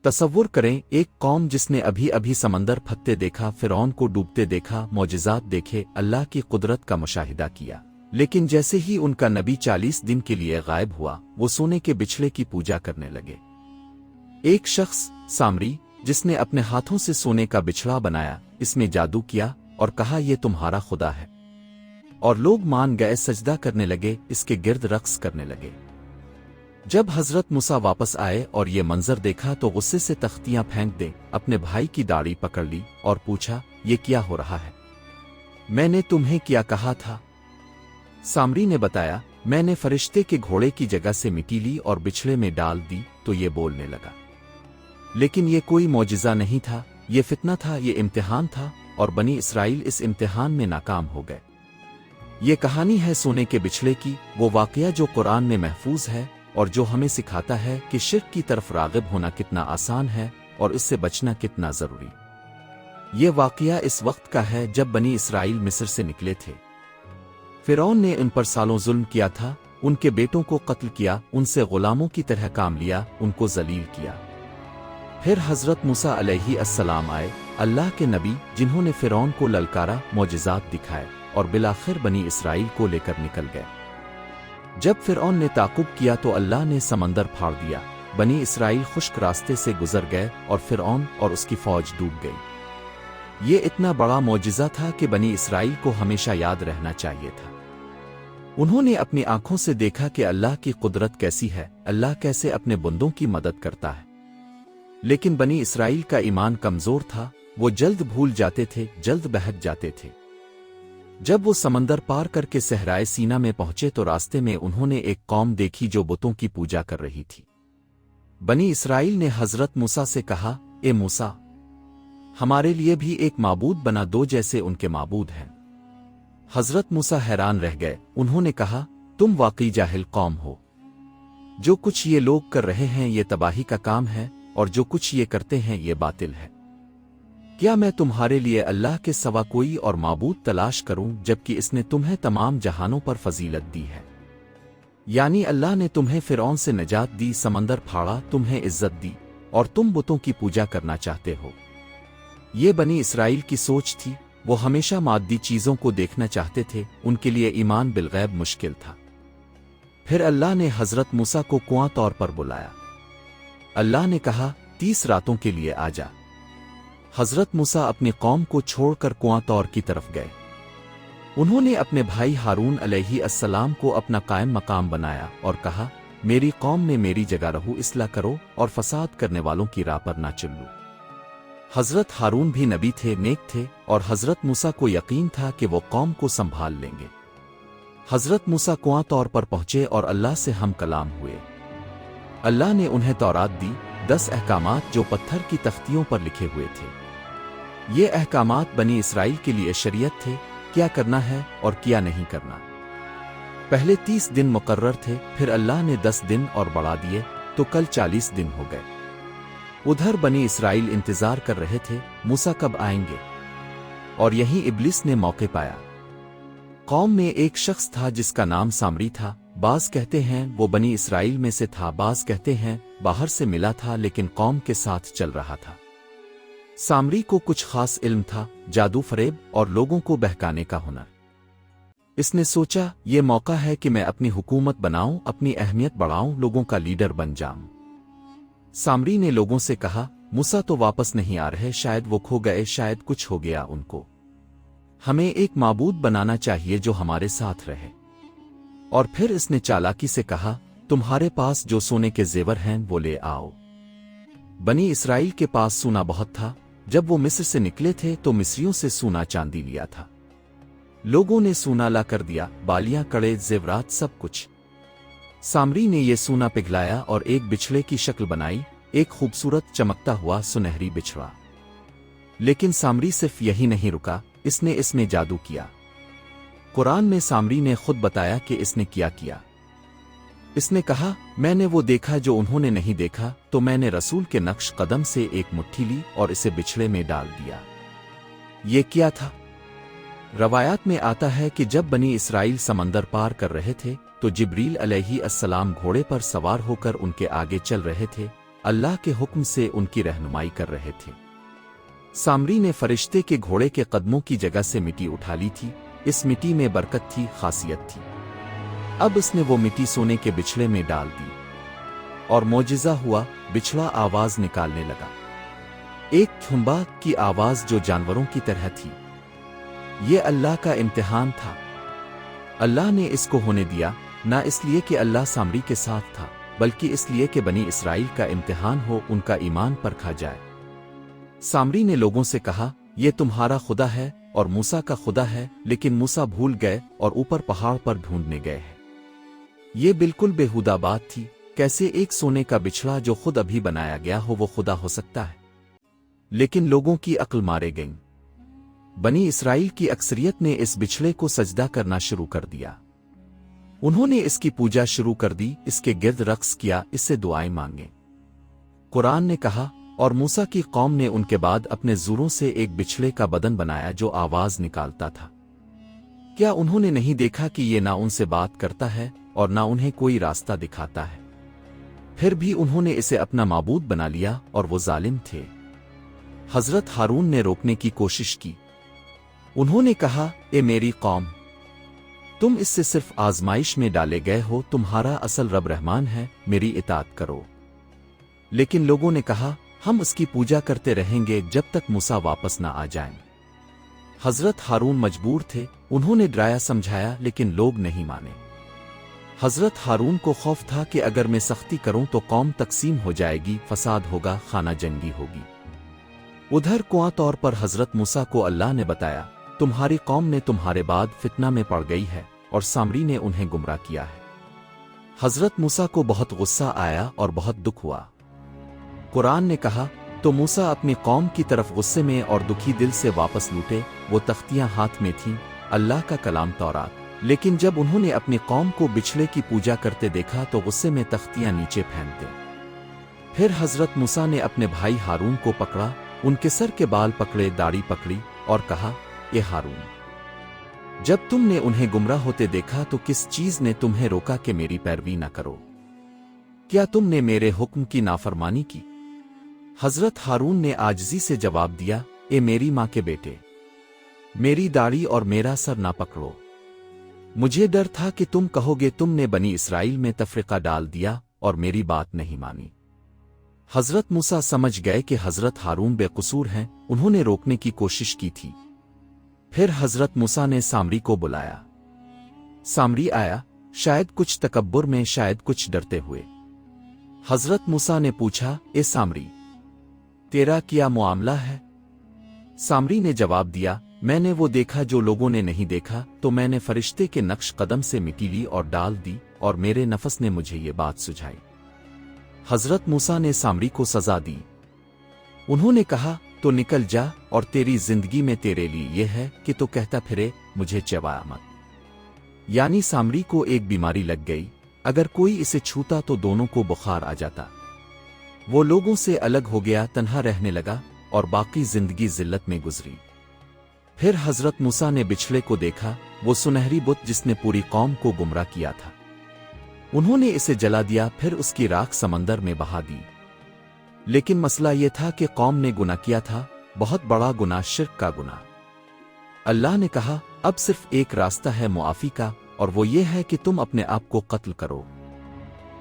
तसव्वुर करें, एक कौम जिसने अभी अभी समंदर फटते देखा, फिरौन को डूबते देखा, मौजिज़ात देखे, अल्लाह की कुदरत का मुशाहिदा किया, लेकिन जैसे ही उनका नबी 40 दिन के लिए गायब हुआ, वो सोने के बिछड़े की पूजा करने लगे। एक शख्स सामरी, जिसने अपने हाथों से सोने का बिछड़ा बनाया, इसमें जादू किया और कहा यह तुम्हारा खुदा है, और लोग मान गए, सजदा करने लगे, इसके गिर्द रक्स करने लगे। जब हजरत मूसा वापस आए और ये मंजर देखा तो गुस्से से तख्तियां फेंक दे, अपने भाई की दाढ़ी पकड़ ली और पूछा, ये क्या हो रहा है? मैंने तुम्हें क्या कहा था? सामरी ने बताया, मैंने फरिश्ते के घोड़े की जगह से मिट्टी ली और बिछड़े में डाल दी तो ये बोलने लगा। लेकिन ये कोई मौजिज़ा नहीं था, ये फितना था, ये इम्तिहान था, और बनी इसराइल इस इम्तिहान में नाकाम हो गए। ये कहानी है सोने के बिछड़े की, वो वाक़या जो कुरान में महफूज है और जो हमें सिखाता है कि शिर्क की तरफ राग़िब होना कितना आसान है और इससे बचना कितना ज़रूरी। ये वाक़या इस वक्त का है जब बनी इसराइल मिस्र से निकले थे। फिरौन ने उन पर सालों जुल्म किया था, उनके बेटों को कत्ल किया, उनसे गुलामों की तरह काम लिया, उनको जलील किया। फिर हज़रत मूसा अलैहिस्सलाम आए, अल्लाह के नबी, जिन्होंने फिरौन को ललकारा, मौजिज़ात दिखाए और बिलाखिर बनी इसराइल को लेकर निकल गए। जब फिरौन ने ताक़ुब किया तो अल्लाह ने समंदर फाड़ दिया, बनी इसराइल खुश्क रास्ते से गुजर गए और फिरौन और उसकी फ़ौज डूब गई। ये इतना बड़ा मौजिज़ा था कि बनी इसराइल को हमेशा याद रहना चाहिए था। उन्होंने अपनी आंखों से देखा कि अल्लाह की कुदरत कैसी है, अल्लाह कैसे अपने बंदों की मदद करता है। लेकिन बनी इसराइल का ईमान कमज़ोर था, वो जल्द भूल जाते थे, जल्द बहक जाते थे। जब वो समंदर पार करके सहराए सीना में पहुंचे तो रास्ते में उन्होंने एक कौम देखी जो बुतों की पूजा कर रही थी। बनी इसराइल ने हज़रत मूसा से कहा, ए मूसा, हमारे लिए भी एक माबूद बना दो जैसे उनके माबूद हैं। हज़रत मूसा हैरान रह गए, उन्होंने कहा, तुम वाकई जाहिल कौम हो। जो कुछ ये लोग कर रहे हैं ये तबाही का काम है, और जो कुछ ये करते हैं ये बातिल है। क्या मैं तुम्हारे लिए अल्लाह के सिवा कोई और माबूद तलाश करूं, जबकि इसने तुम्हें तमाम जहानों पर फजीलत दी है? यानी अल्लाह ने तुम्हें फिरौन से निजात दी, समंदर फाड़ा, तुम्हें इज्जत दी, और तुम बुतों की पूजा करना चाहते हो। ये बनी इसराइल की सोच थी, वो हमेशा माद्दी चीज़ों को देखना चाहते थे, उनके लिए ईमान बिलगैब मुश्किल था। फिर अल्लाह ने हज़रत मूसा को कुआं तौर पर बुलाया। अल्लाह ने कहा, 30 रातों के लिए आ जा। हज़रत मूसा अपनी कौम को छोड़कर कुआं तौर की तरफ गए। उन्होंने अपने भाई हारून अलैहिस्सलाम को अपना कायम मकाम बनाया और कहा, मेरी कौम में मेरी जगह रहो, इस्लाह करो और फसाद करने वालों की राह पर ना चलो। हज़रत हारून भी नबी थे, नेक थे, और हज़रत मूसा को यकीन था कि वो कौम को संभाल लेंगे। हज़रत मूसा कुआं तौर पर पहुंचे और अल्लाह से हम कलाम हुए। अल्लाह ने उन्हें तौरात दी, 10 अहकामात जो पत्थर की तख्तियों पर लिखे हुए थे। ये अहकामात बनी इसराइल के लिए शरीयत थे, क्या करना है और क्या नहीं करना। पहले 30 दिन मुकर्रर थे, फिर अल्लाह ने 10 दिन और बढ़ा दिए तो कल 40 दिन हो गए। उधर बनी इसराइल इंतजार कर रहे थे, मूसा कब आएंगे, और यहीं इब्लिस ने मौके पाया। कौम में एक शख्स था जिसका नाम सामरी था। बाज कहते हैं वो बनी इसराइल में से था, बाज कहते हैं बाहर से मिला था, लेकिन कौम के साथ चल रहा था। सामरी को कुछ खास इल्म था, जादू फरेब और लोगों को बहकाने का हुनर। इसने सोचा, ये मौका है कि मैं अपनी हुकूमत बनाऊं, अपनी अहमियत बढ़ाऊं, लोगों का लीडर बन जाऊं। सामरी ने लोगों से कहा, मूसा तो वापस नहीं आ रहे, शायद वो खो गए, शायद कुछ हो गया उनको। हमें एक माबूद बनाना चाहिए जो हमारे साथ रहे। और फिर इसने चालाकी से कहा, तुम्हारे पास जो सोने के जेवर हैं वो ले आओ। बनी इसराइल के पास सोना बहुत था, जब वो मिस्र से निकले थे तो मिस्रियों से सोना चांदी लिया था। लोगों ने सोना ला कर दिया, बालियां, कड़े, जेवरात, सब कुछ। सामरी ने ये सोना पिघलाया और एक बिछड़े की शक्ल बनाई, एक खूबसूरत चमकता हुआ सुनहरी बिछड़ा। लेकिन सामरी सिर्फ यही नहीं रुका, इसने इसमें जादू किया। कुरान में सामरी ने खुद बताया कि इसने क्या किया। इसने कहा, मैंने वो देखा जो उन्होंने नहीं देखा, तो मैंने रसूल के नक्श कदम से एक मुट्ठी ली और इसे बिछड़े में डाल दिया। ये क्या था? रवायात में आता है कि जब बनी इसराइल समंदर पार कर रहे थे तो जिब्रील अलैहिस्सलाम घोड़े पर सवार होकर उनके आगे चल रहे थे, अल्लाह के हुक्म से उनकी रहनुमाई कर रहे थे। सामरी ने फरिश्ते के घोड़े के कदमों की जगह से मिट्टी उठा ली थी। इस मिट्टी में बरकत थी, खासियत थी। अब उसने वो मिट्टी सोने के बिछड़े में डाल दी और मौजिज़ा हुआ, बिछड़ा आवाज निकालने लगा। एक थुम्बा की आवाज जो जानवरों की तरह थी। ये अल्लाह का इम्तिहान था। अल्लाह ने इसको होने दिया, ना इसलिए कि अल्लाह सामरी के साथ था, बल्कि इसलिए कि बनी इसराइल का इम्तिहान हो, उनका ईमान परखा जाए। सामरी ने लोगों से कहा, ये तुम्हारा खुदा है और मूसा का खुदा है, लेकिन मूसा भूल गए और ऊपर पहाड़ पर ढूंढने गए हैं। ये बिल्कुल बेहुदा बात थी। कैसे एक सोने का बिछड़ा जो खुद अभी बनाया गया हो वो खुदा हो सकता है? लेकिन लोगों की अक्ल मारे गई। बनी इसराइल की अक्सरियत ने इस बिछड़े को सजदा करना शुरू कर दिया। उन्होंने इसकी पूजा शुरू कर दी, इसके गिर्द रक्स किया, इससे दुआएं मांगे। कुरान ने कहा, और मूसा की कौम ने उनके बाद अपने ज़ूरों से एक बिछड़े का बदन बनाया जो आवाज निकालता था। क्या उन्होंने नहीं देखा कि ये ना उनसे बात करता है और ना उन्हें कोई रास्ता दिखाता है? फिर भी उन्होंने इसे अपना माबूद बना लिया और वो जालिम थे। हजरत हारून ने रोकने की कोशिश की। उन्होंने कहा, ए मेरी कौम, तुम इससे सिर्फ आजमाइश में डाले गए हो, तुम्हारा असल रब रहमान है, मेरी इताअत करो। लेकिन लोगों ने कहा, हम उसकी पूजा करते रहेंगे जब तक मूसा वापस ना आ जाएं। हजरत हारून मजबूर थे, उन्होंने डराया समझाया, लेकिन लोग नहीं माने। हजरत हारून को खौफ था कि अगर मैं सख्ती करूं तो कौम तकसीम हो जाएगी, फसाद होगा, खाना जंगी होगी। उधर कुआं तौर पर हजरत मूसा को अल्लाह ने बताया, तुम्हारी कौम ने तुम्हारे बाद फितना में पड़ गई है और सामरी ने उन्हें गुमराह किया है। हजरत मूसा को बहुत गुस्सा आया और बहुत दुख हुआ। कुरान ने कहा, तो मूसा अपनी कौम की तरफ गुस्से में और दुखी दिल से वापस लूटे। वो तख्तियां हाथ में थीं, अल्लाह का कलाम तौरात। लेकिन जब उन्होंने अपनी कौम को बिछड़े की पूजा करते देखा तो गुस्से में तख्तियां नीचे फेंकते। फिर हजरत मूसा ने अपने भाई हारून को पकड़ा, उनके सर के बाल पकड़े, दाढ़ी पकड़ी और कहा, ए हारून, जब तुमने उन्हें गुमराह होते देखा तो किस चीज ने तुम्हें रोका कि मेरी पैरवी न करो? क्या तुमने मेरे हुक्म की नाफरमानी की? हजरत हारून ने आजिज़ी से जवाब दिया, ए मेरी माँ के बेटे, मेरी दाढ़ी और मेरा सर ना पकड़ो। मुझे डर था कि तुम कहोगे तुमने बनी इसराइल में तफरीका डाल दिया और मेरी बात नहीं मानी। हजरत मूसा समझ गए कि हजरत हारून बेकसूर हैं, उन्होंने रोकने की कोशिश की थी। फिर हजरत मूसा ने सामरी को बुलाया। सामरी आया, शायद कुछ तकब्बुर में, शायद कुछ डरते हुए। हजरत मूसा ने पूछा, ए सामरी, तेरा क्या मामला है? सामरी ने जवाब दिया, मैंने वो देखा जो लोगों ने नहीं देखा, तो मैंने फरिश्ते के नक्श कदम से मिट्टी ली और डाल दी, और मेरे नफस ने मुझे ये बात सुझाई। हजरत मूसा ने सामरी को सजा दी। उन्होंने कहा, तो निकल जा, और तेरी जिंदगी में तेरे लिए यह है कि तो कहता फिरे, मुझे चबाया मत। यानी सामरी को एक बीमारी लग गई, अगर कोई इसे छूता तो दोनों को बुखार आ जाता। वो लोगों से अलग हो गया, तन्हा रहने लगा और बाकी जिंदगी जिल्लत में गुजरी। फिर हजरत मूसा ने बिछड़े को देखा, वो सुनहरी बुत जिसने पूरी कौम को गुमराह किया था। उन्होंने इसे जला दिया, फिर उसकी राख समंदर में बहा दी। लेकिन मसला यह था कि कौम ने गुनाह किया था, बहुत बड़ा गुनाह, शिर्क का गुनाह। अल्लाह ने कहा, अब सिर्फ एक रास्ता है मुआफी का, और वो ये है कि तुम अपने आप को कत्ल करो।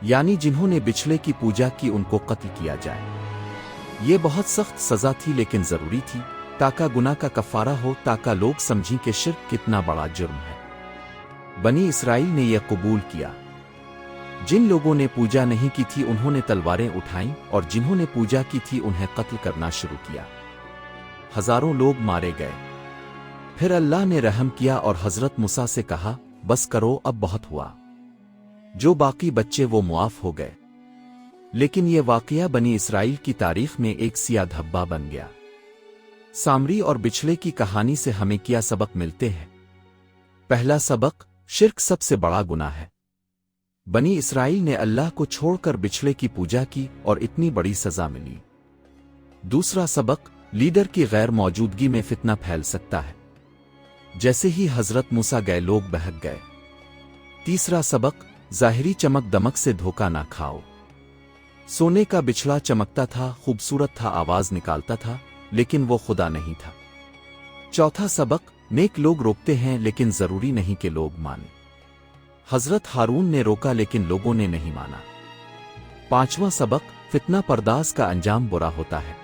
यानी जिन्होंने बिछड़े की पूजा की उनको कत्ल किया जाए। ये बहुत सख्त सजा थी, लेकिन जरूरी थी, ताका गुनाह का कफारा हो, ताका लोग समझें कि शिर्क कितना बड़ा जुर्म है। बनी इसराइल ने यह कबूल किया। जिन लोगों ने पूजा नहीं की थी उन्होंने तलवारें उठाईं, और जिन्होंने पूजा की थी उन्हें कत्ल करना शुरू किया। हजारों लोग मारे गए। फिर अल्लाह ने रहम किया और हजरत मूसा से कहा, बस करो, अब बहुत हुआ। जो बाकी बच्चे वो मुआफ हो गए। लेकिन यह वाकया बनी इसराइल की तारीख में एक सिया धब्बा बन गया। सामरी और बिछड़े की कहानी से हमें क्या सबक मिलते हैं? पहला सबक, शिर्क सबसे बड़ा गुनाह है। बनी इसराइल ने अल्लाह को छोड़कर बिछड़े की पूजा की और इतनी बड़ी सजा मिली। दूसरा सबक, लीडर की गैर मौजूदगी में फितना फैल सकता है। जैसे ही हजरत मूसा गए लोग बहक गए। तीसरा सबक, जाहिरी चमक दमक से धोखा ना खाओ। सोने का बिछड़ा चमकता था, खूबसूरत था, आवाज निकालता था, लेकिन वो खुदा नहीं था। चौथा सबक, नेक लोग रोकते हैं लेकिन जरूरी नहीं कि लोग माने। हजरत हारून ने रोका लेकिन लोगों ने नहीं माना। पांचवां सबक, फितना पर्दास का अंजाम बुरा होता है।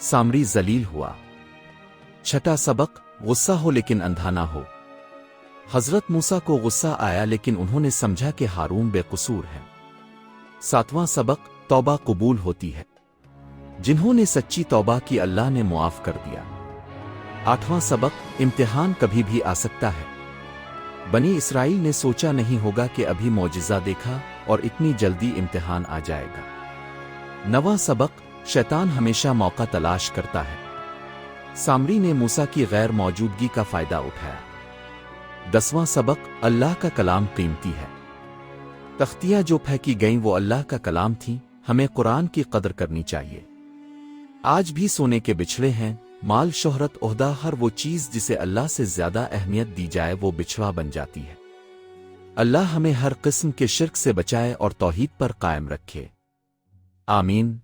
सामरी जलील हुआ। छठा सबक, गुस्सा हो लेकिन अंधा ना हो। हजरत मूसा को गुस्सा आया लेकिन उन्होंने समझा कि हारून बेकसूर है। सातवां सबक, तौबा कबूल होती है। जिन्होंने सच्ची तौबा की अल्लाह ने मुआफ कर दिया। आठवां सबक, इम्तिहान कभी भी आ सकता है। बनी इसराइल ने सोचा नहीं होगा कि अभी मौजिज़ा देखा और इतनी जल्दी इम्तिहान आ जाएगा। नवां सबक, शैतान हमेशा मौका तलाश करता है। सामरी ने मूसा की गैर मौजूदगी का फायदा उठाया। 10वां सबक, अल्लाह का कलाम कीमती है। तख्तियां जो फेंकी गईं वो अल्लाह का कलाम थीं। हमें कुरान की कदर करनी चाहिए। आज भी सोने के बिछड़े हैं। माल, शोहरत, ओहदा, हर वो चीज जिसे अल्लाह से ज्यादा अहमियत दी जाए वो बिछड़ा बन जाती है। अल्लाह हमें हर किस्म के शिर्क से बचाए और तौहीद पर कायम रखे। आमीन।